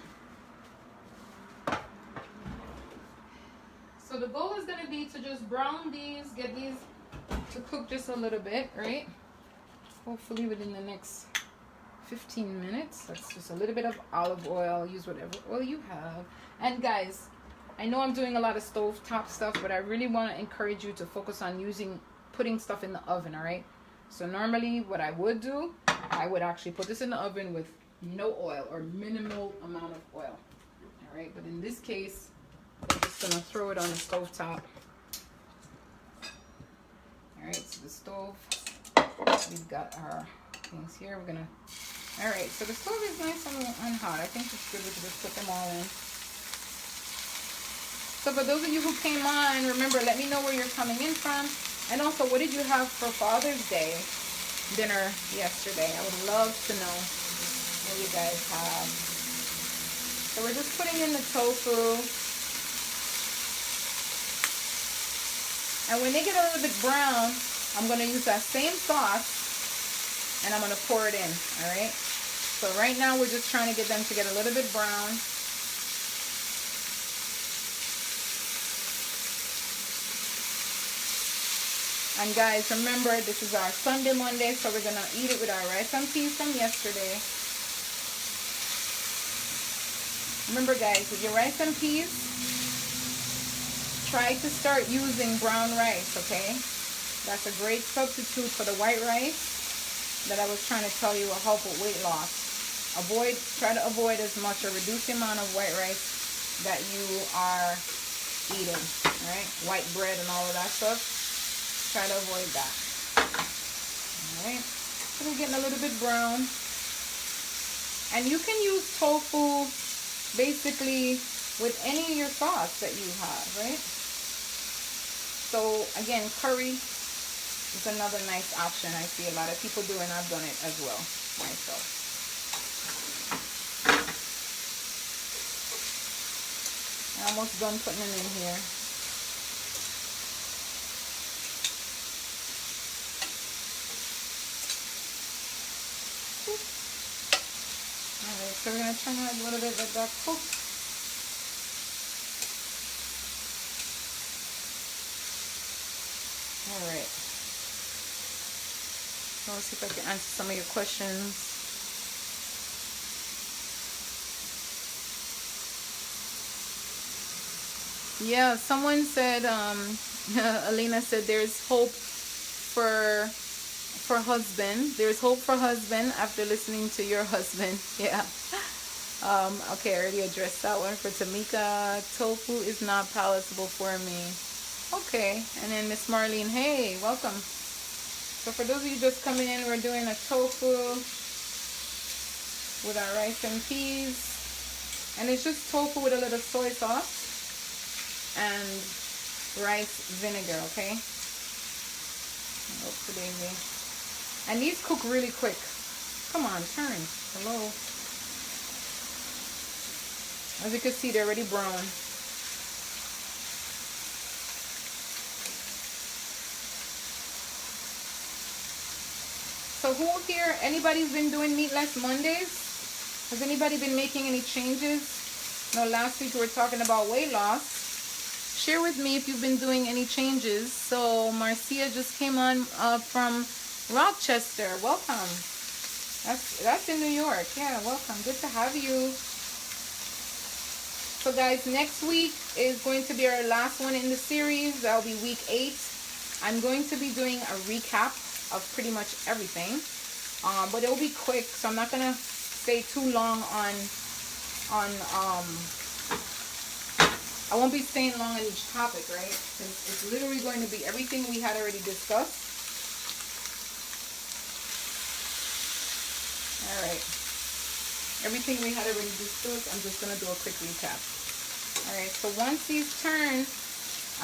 So the goal is going to be to just brown these, get these to cook just a little bit, right? Hopefully within the next 15 minutes. That's just a little bit of olive oil. Use whatever oil you have. And guys, I know I'm doing a lot of stovetop stuff, but I really want to encourage you to focus on putting stuff in the oven, all right? So normally what I would do, I would actually put this in the oven with no oil or minimal amount of oil, all right? But in this case, I'm just gonna throw it on the stove top. All right, so the stove, we've got our things here. All right, so the stove is nice and hot. I think it's good. We can just put them all in. So for those of you who came on, remember, let me know where you're coming in from. And also, what did you have for Father's Day dinner yesterday? I would love to know what you guys have. So we're just putting in the tofu. And when they get a little bit brown, I'm going to use that same sauce and I'm going to pour it in, all right? So right now we're just trying to get them to get a little bit brown. And guys, remember, this is our Sunday Monday, so we're going to eat it with our rice and peas from yesterday. Remember guys, with your rice and peas, try to start using brown rice, okay? That's a great substitute for the white rice that I was trying to tell you will help with weight loss. Try to avoid as much or reduce the amount of white rice that you are eating, all right? White bread and all of that stuff. Try to avoid that. All right, so we're getting a little bit brown. And you can use tofu basically with any of your sauce that you have, right? So again, curry is another nice option. I see a lot of people doing. I've done it as well myself. I'm almost done putting it in here. Alright, so we're going to turn it a little bit, let that cook. Alright. So let's see if I can answer some of your questions. Yeah, someone said, Alina said there's hope for husband. There's hope for husband after listening to your husband. Yeah. Okay, I already addressed that one. For Tamika, tofu is not palatable for me. Okay, and then Miss Marlene, hey, welcome. So for those of you just coming in, we're doing a tofu with our rice and peas. And it's just tofu with a little soy sauce and rice vinegar, okay? Oops, baby. And these cook really quick. Come on, turn. Hello. As you can see, they're already brown. So who here, anybody's been doing Meatless Mondays? Has anybody been making any changes? No, last week we were talking about weight loss. Share with me if you've been doing any changes. So Marcia just came on from Rochester. Welcome. That's in New York. Yeah, welcome. Good to have you. So guys, next week is going to be our last one in the series. That'll be week 8. I'm going to be doing a recap of pretty much everything. But it'll be quick, so I'm not gonna stay too long on I won't be staying long on each topic, right? It's literally going to be everything we had already discussed. All right. Everything we had already discussed, I'm just going to do a quick recap. All right, so once these turn,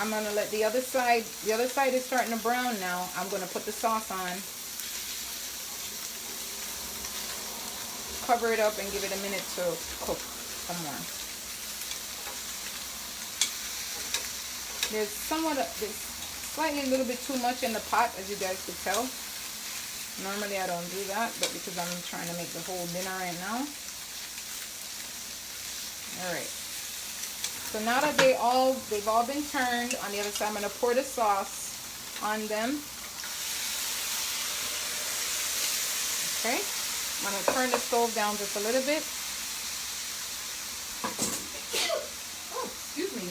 I'm going to let the other side is starting to brown now. I'm going to put the sauce on. Cover it up and give it a minute to cook some more. There's slightly a little bit too much in the pot, as you guys could tell. Normally I don't do that, but because I'm trying to make the whole dinner right now. Alright. So now that they've all been turned on the other side, I'm going to pour the sauce on them. Okay. I'm going to turn the stove down just a little bit. Oh, excuse me.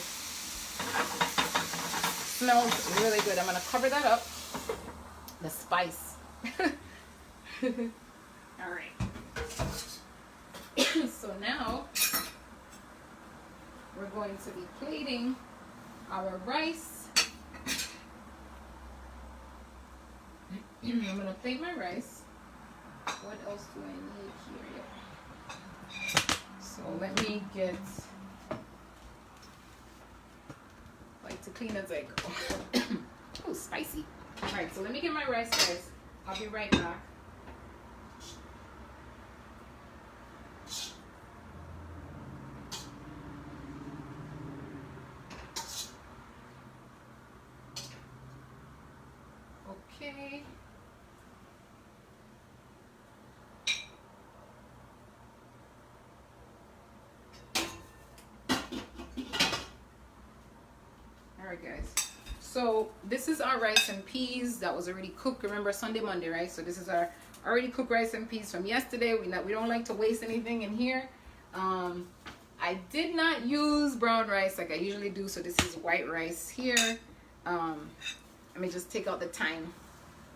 Smells really good. I'm going to cover that up. The spice. All right. So now we're going to be plating our rice. I'm going to plate my rice. What else do I need here? So let me get, like, to clean as I go. Oh, spicy. All right, so let me get my rice, guys. I'll be right back. Okay. All right, guys. So this is our rice and peas that was already cooked. Remember Sunday, Monday, right? So this is our already cooked rice and peas from yesterday. We don't like to waste anything in here. I did not use brown rice like I usually do, so this is white rice here. Let me just take out the thyme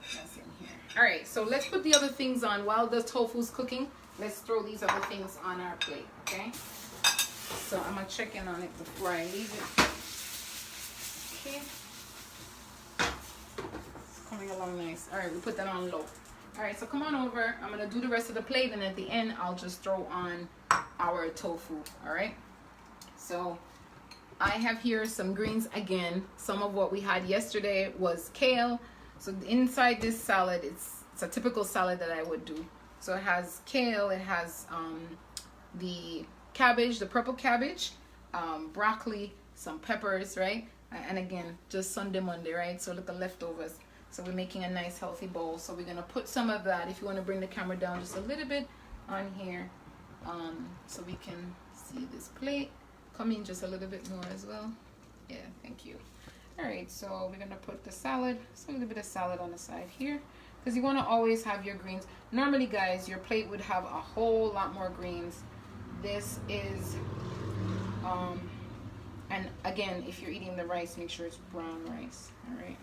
that's in here. All right, so let's put the other things on while the tofu's cooking. Let's throw these other things on our plate, okay? So I'm gonna check in on it before I leave it. Okay. It's coming along nice. All right, we put that on low. All right, so come on over. I'm gonna do the rest of the plate, and at the end, I'll just throw on our tofu. All right. So I have here some greens again. Some of what we had yesterday was kale. So inside this salad, it's a typical salad that I would do. So it has kale, it has the cabbage, the purple cabbage, broccoli, some peppers, right? And again, just Sunday, Monday, right? So look at leftovers. So we're making a nice healthy bowl. So we're gonna put some of that, if you wanna bring the camera down just a little bit on here, so we can see this plate. Come in just a little bit more as well. Yeah, thank you. All right, so we're gonna put the salad, just a little bit of salad on the side here, because you wanna always have your greens. Normally, guys, your plate would have a whole lot more greens. This is, and again, if you're eating the rice, make sure it's brown rice, all right?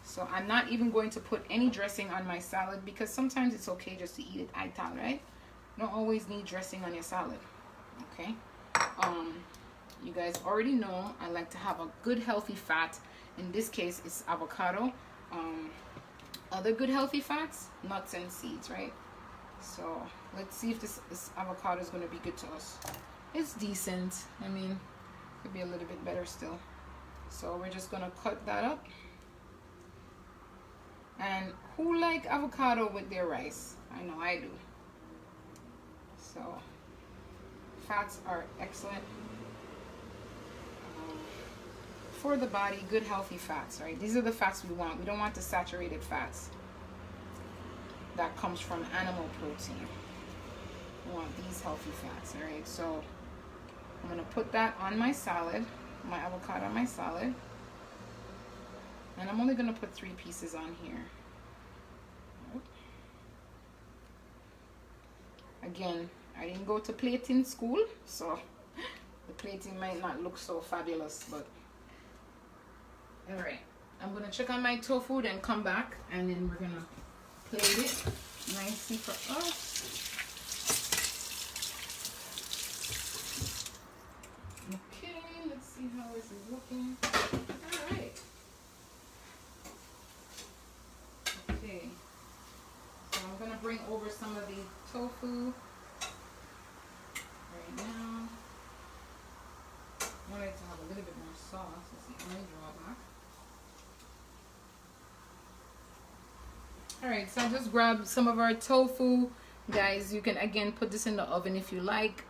So I'm not even going to put any dressing on my salad, because sometimes it's okay just to eat it aital, right? You don't always need dressing on your salad, okay? You guys already know I like to have a good healthy fat. In this case, it's avocado. Other good healthy fats, nuts and seeds, right? So let's see if this avocado is going to be good to us. It's decent. I mean, could be a little bit better still. So we're just going to cut that up. And who like avocado with their rice? I know I do. So fats are excellent for the body, good healthy fats, right? These are the fats we want. We don't want the saturated fats that comes from animal protein. We want these healthy fats, all right? So I'm gonna put that on my salad, my avocado on my salad. And I'm only gonna put 3 pieces on here. Again, I didn't go to plating school, so the plating might not look so fabulous, but all right. I'm gonna check on my tofu and come back, and then we're gonna plate it nicely for us. Okay, let's see how this is looking. All right. Okay. So I'm gonna bring over some of the tofu right now. I want it to have a little bit more sauce. That's the only drawback. All right, so I just grabbed some of our tofu. Guys, you can again put this in the oven if you like,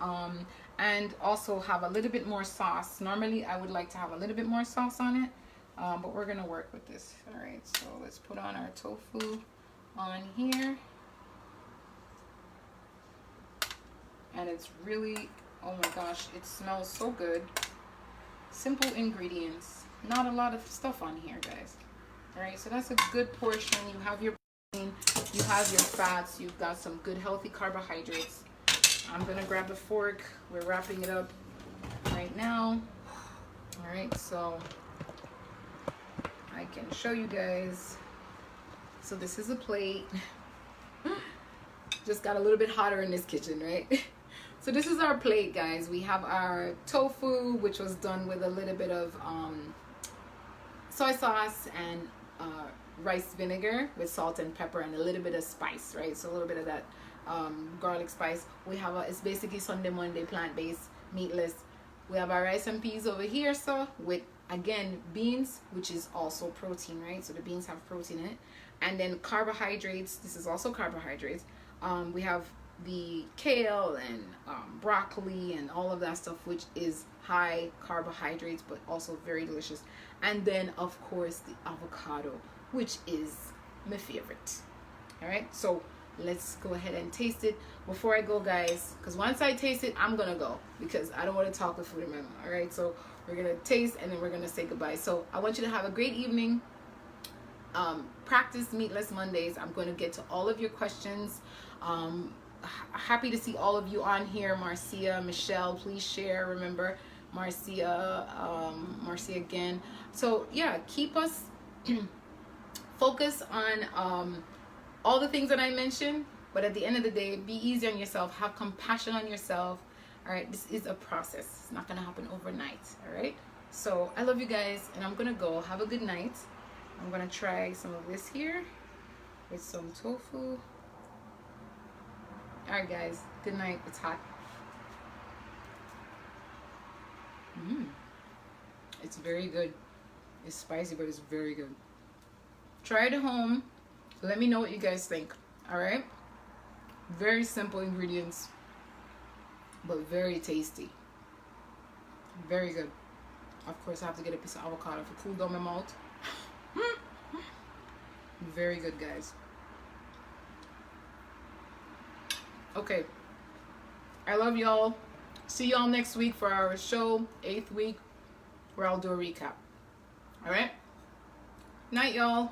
and also have a little bit more sauce. Normally I would like to have a little bit more sauce on it, but we're gonna work with this. All right, so let's put on our tofu on here. And it's really, oh my gosh, it smells so good. Simple ingredients, not a lot of stuff on here, guys. All right, so that's a good portion. You have your protein, you have your fats, you've got some good healthy carbohydrates. I'm gonna grab a fork. We're wrapping it up right now. All right, so I can show you guys. So this is a plate. Just got a little bit hotter in this kitchen, right? So this is our plate, guys. We have our tofu, which was done with a little bit of soy sauce and rice vinegar with salt and pepper and a little bit of spice, right? So a little bit of that garlic spice. We have it's basically Sunday, Monday, plant-based, meatless. We have our rice and peas over here, so with, again, beans, which is also protein, right? So the beans have protein in it. And then carbohydrates. This is also carbohydrates. We have the kale and broccoli and all of that stuff, which is high carbohydrates but also very delicious. And then of course the avocado, which is my favorite. All right, so let's go ahead and taste it before I go, guys, because once I taste it, I'm gonna go, because I don't want to talk with food in my mouth. All right, so we're gonna taste and then we're gonna say goodbye. So I want you to have a great evening. Practice Meatless Mondays. I'm going to get to all of your questions. Happy to see all of you on here. Marcia, Michelle, please share. Remember, Marcia again. So yeah, keep us focus on all the things that I mentioned, but at the end of the day, be easy on yourself. Have compassion on yourself. All right, this is a process. It's not going to happen overnight. All right, so I love you guys, and I'm going to go. Have a good night. I'm going to try some of this here with some tofu. All right, guys. Good night. It's hot. It's very good. It's spicy, but it's very good. Try it at home. Let me know what you guys think. All right? Very simple ingredients, but very tasty. Very good. Of course, I have to get a piece of avocado to cool down my mouth. Very good, guys. Okay. I love y'all. See y'all next week for our show, 8th week, where I'll do a recap. All right? Night, y'all.